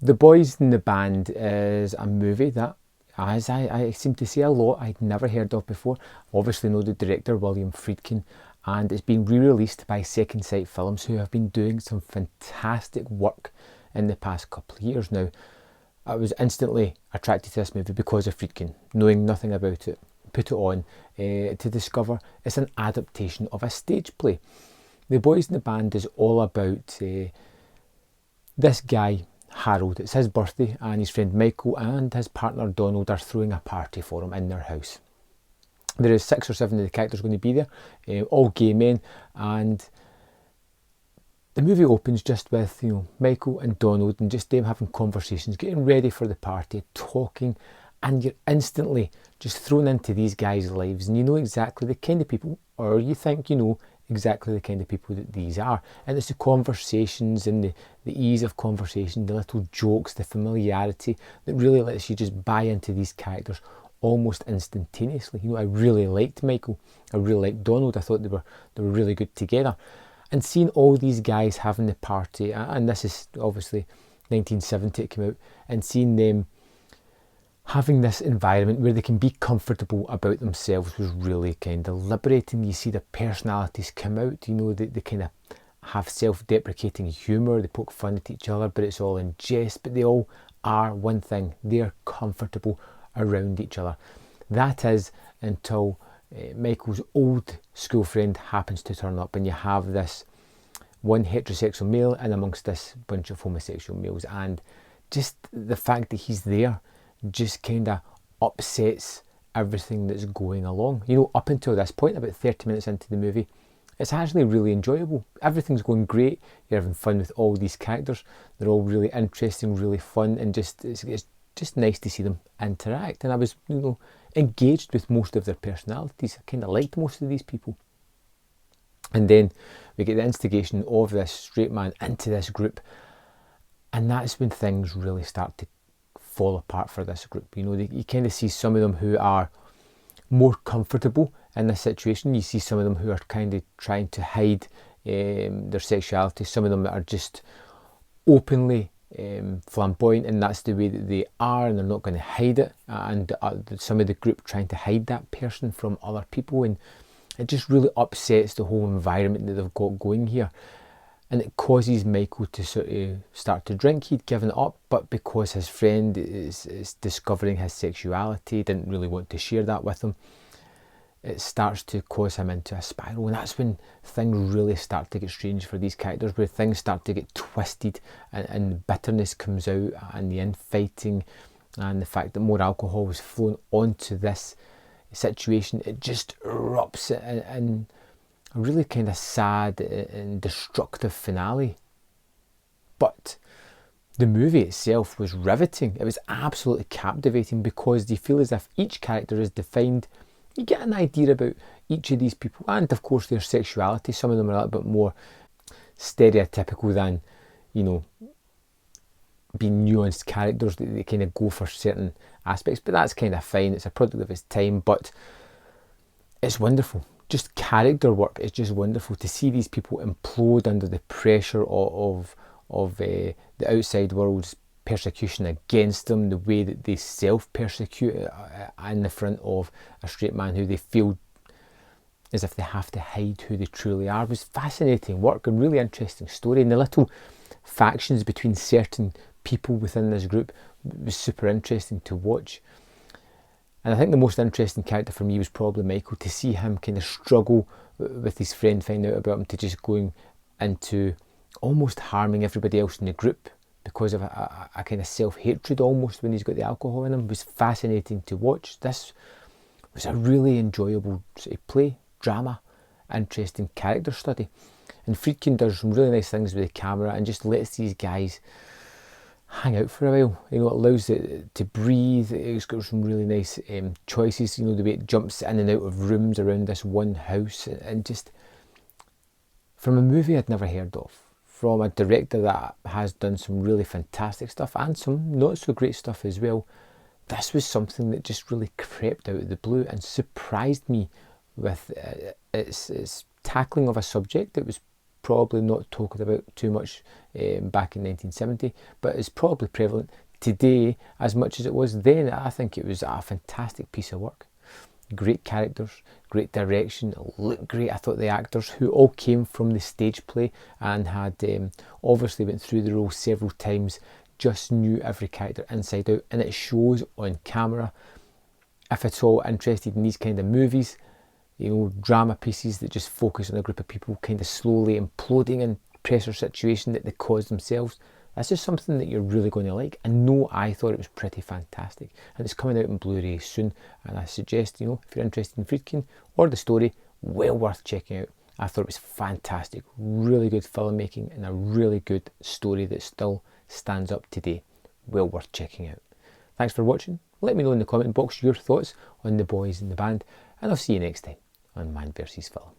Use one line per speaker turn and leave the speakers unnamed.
The Boys in the Band is a movie that, as I seem to say a lot, I'd never heard of before. Obviously know the director, William Friedkin, and it's been re-released by Second Sight Films, who have been doing some fantastic work in the past couple of years now. I was instantly attracted to this movie because of Friedkin, knowing nothing about it. Put it on to discover it's an adaptation of a stage play. The Boys in the Band is all about this guy, Harold. It's his birthday, and his friend Michael and his partner Donald are throwing a party for him in their house. There is 6 or 7 of the characters going to be there, all gay men, and the movie opens just with, Michael and Donald and just them having conversations, getting ready for the party, talking, and you're instantly just thrown into these guys' lives, and you know exactly the kind of people, or you think you know exactly the kind of people that these are. And it's the conversations and the ease of conversation, the little jokes, the familiarity that really lets you just buy into these characters almost instantaneously. I really liked Michael. I really liked Donald. I thought they were really good together. And seeing all these guys having the party, and this is obviously 1970 it came out, and seeing them having this environment where they can be comfortable about themselves was really kind of liberating. You see the personalities come out, they kind of have self-deprecating humour, they poke fun at each other, but it's all in jest, but they all are one thing: they're comfortable around each other. That is until Michael's old school friend happens to turn up, and you have this one heterosexual male in amongst this bunch of homosexual males, and just the fact that he's there just kind of upsets everything that's going along. Up until this point, about 30 minutes into the movie, it's actually really enjoyable. Everything's going great. You're having fun with all these characters. They're all really interesting, really fun, and it's just nice to see them interact. And I was, engaged with most of their personalities. I kind of liked most of these people. And then we get the instigation of this straight man into this group, and that's when things really start to fall apart for this group. You kind of see some of them who are more comfortable in this situation. You see some of them who are kind of trying to hide their sexuality. Some of them that are just openly flamboyant, and that's the way that they are, and they're not going to hide it. And some of the group trying to hide that person from other people, and it just really upsets the whole environment that they've got going here. And it causes Michael to sort of start to drink. He'd given it up, but because his friend is discovering his sexuality, didn't really want to share that with him, it starts to cause him into a spiral. And that's when things really start to get strange for these characters, where things start to get twisted, and bitterness comes out, and the infighting, and the fact that more alcohol was flown onto this situation. It just erupts in a really kind of sad and destructive finale. But the movie itself was riveting. It was absolutely captivating, because you feel as if each character is defined. You get an idea about each of these people, and of course their sexuality. Some of them are a little bit more stereotypical than, being nuanced characters. They kind of go for certain aspects, but that's kind of fine. It's a product of its time, but it's wonderful. Just character work is just wonderful to see these people implode under the pressure of the outside world's persecution against them, the way that they self-persecute in the front of a straight man who they feel as if they have to hide who they truly are. It was fascinating work and really interesting story, and the little factions between certain people within this group was super interesting to watch. And I think the most interesting character for me was probably Michael, to see him kind of struggle with his friend finding out about him, to just going into almost harming everybody else in the group because of a kind of self-hatred almost when he's got the alcohol in him. It was fascinating to watch. This was a really enjoyable sort of play, drama, interesting character study. And Friedkin does some really nice things with the camera and just lets these guys hang out for a while. It allows it to breathe. It's got some really nice choices. The way it jumps in and out of rooms around this one house, and just from a movie I'd never heard of, from a director that has done some really fantastic stuff and some not so great stuff as well. This was something that just really crept out of the blue and surprised me with its tackling of a subject that was probably not talked about too much back in 1970, but it's probably prevalent today as much as it was then. I think it was a fantastic piece of work. Great characters, great direction, it looked great. I thought the actors, who all came from the stage play and had obviously went through the role several times, just knew every character inside out, and it shows on camera. If at all interested in these kind of movies, you know, drama pieces that just focus on a group of people kind of slowly imploding in pressure situation that they cause themselves, that's just something that you're really going to like. And no, I thought it was pretty fantastic, and it's coming out in Blu-ray soon, and I suggest, you know, if you're interested in Friedkin or the story, well worth checking out. I thought it was fantastic, really good filmmaking and a really good story that still stands up today. Well worth checking out. Thanks for watching. Let me know in the comment box your thoughts on The Boys in the Band, and I'll see you next time on Man vs Film.